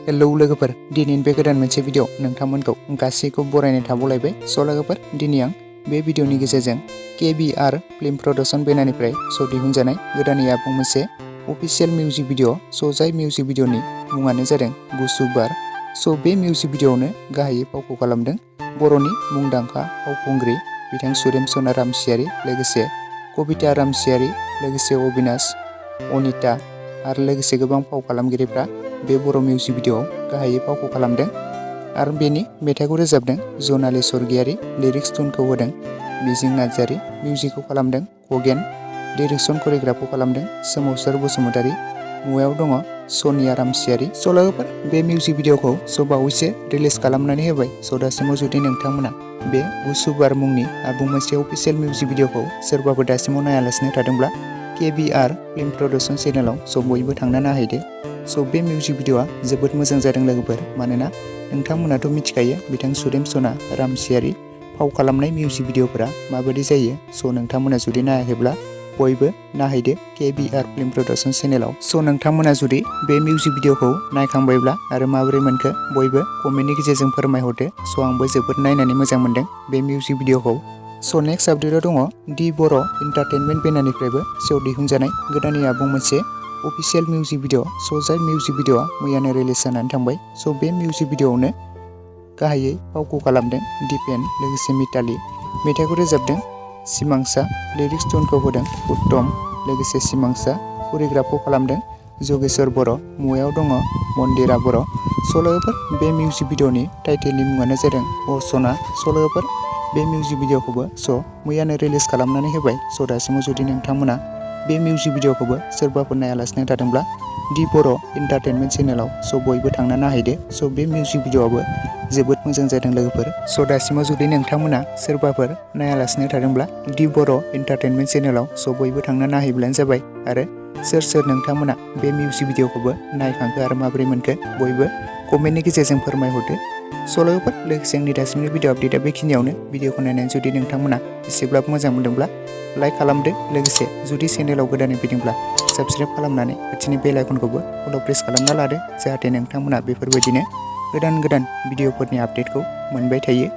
Hello लोगोफोर, दिनैनि बे गोदान मोनसे भिडिअ नोंथांमोनखौ गासैखौबो बरायनाय थाबावलायबाय। लोगोफोर, दिनै आं बे भिडिअनि गेजेरजों KBR फिल्म प्रडाक्शन बेनारनिफ्राय दिहुनजानाय गोदानै आबुं मोनसे अफिशियेल मिउजिक भिडिअ। जाय मिउजिक भिडिअनि मुङानो जादों गुसु बार। बे मिउजिक भिडिअआवनो गाहायै फावखौ खालामदों बर'नि मुंदांखा फावखुंग्रि बिथां सुदेम सना रामसियारि, लोगोसे कबिता रामसियारि, लोगोसे अबिनाश, अनिता आरो लोगोसे गोबां फाव खालामगिरिफ्रा बे बर' मिउजिक भिडिअआव गाहायै फावखौ खालामदों आरो बेनि मेथाइखौ रोजाबदों जनालि स्वर्गियारि, लिरिक्स टुनखौ होदों मिजिं नार्जारि, मिउजिकखौ खालामदों खगेन, डिरेक्सन करिय'ग्राफखौ खालामदों सोमावसार बसुमतारि, मुवायाव दङ सनिया रामसियारि। लोगोफोर, बे मिउजिक भिडिअखौ बावैसो रिलिज खालामनानै होबाय। दासिमाव जुदि नोंथांमोना बे गुसु बार मुंनि आबुं मोनसे अफिशियेल मिउजिक भिडिअखौ सोरबाफोर दासिमाव नायालासिनो थादोंब्ला KBR फिल्म प्रडाक्शन चेनेलाव बयबो थांना नायहैदो। बे मिउजिक भिडिअआ जोबोद मोजां जादों लोगोफोर, मानोना नोंथांमोनाथ' मिथिखायो बिथां सुदेम सना रामसियारि फाव खालामनाय मिउजिक भिडिअफोरा माबायदि जायो। नोंथांमोना जुदि नायाखैब्ला बयबो नायहैदो KBR फिल्म प्रडाक्शन चेनेलाव। नोंथांमोना जुदि बे मिउजिक भिडिअखौ नायखांबायब्ला आरो माबोरै मोनखो बयबो कमेन्टनि गेजेरजों फोरमायहरदो। आंबो जोबोद नायनानै मोजां मोनदों बे मिउजिक भिडिअखौ। नेक्स्ट आपडेटआव दङ दि बर' एन्टारटेनमेन्ट बेनारनिफ्रायबो दिहुनजानाय गोदानै आबुं मोनसे अफिशियेल मिउजिक भिडिअ। जाय मिउजिक भिडिअआ मैयानो रिलिज जानानै थांबाय। बे मिउजिक भिडिअआवनो गाहायै फावखौ खालामदों दिपेन, लोगोसे मिताली, मेथाइखौ रोजाबदों सिमांसा, लिरिक्स टुनखौ होदों उत्तम, लोगोसे सिमांसा, करिय'ग्राफखौ खालामदों जगेश्वर बर', मुवायाव दङ मन्दिरा बर'। लोगोफोर, बे मिउजिक भिडिअनि टाइटेलनि मुङानो जादों अ सना। लोगोफोर, बे मिउजिक भिडिअखौबो मैयानो रिलिज खालामनानै होबाय। दासिमाव जुदि नोंथांमोना बे मिउजिक भिडिअखौबो सोरबाफोर नायालासिनो थादोंब्ला दि बर' एन्टारटेनमेन्ट चेनेलाव बयबो थांना नायहैदो। बे मिउजिक भिडिअआबो जोबोद मोजां जादों लोगोफोर। दासिमाव जुदि नोंथांमोना सोरबाफोर नायालासिनो थादोंब्ला दि बर' एन्टारटेनमेन्ट चेनेलाव बयबो थांना नायहैब्लानो जाबाय। आरो सोर नोंथांमोना बे मिउजिक भिडिअखौबो नायखांखो आरो माबोरै मोनखो बयबो कमेन्टनि गेजेरजों फोरमायहरदो। लोगोफोर, लोगोसे आंनि दासिमनि भिडिअ आपडेटआ बेखिनियावनो। भिडिअखौ नायनानै जुदि नोंथांमोना एसेब्लाबो मोजां मोनदोंब्ला लाइक खालामदो, लोगोसे जुदि चेनेलाव गोदानै फैदोंब्ला साबस्क्राइब खालामनानै खाथिनि बेल आइकनखौबो अल प्रेस खालामना लादो, जाहाथे नोंथांमोना बेफोरबायदिनो गोदान भिडिअफोरनि आपडेटखौ मोनबाय थायो।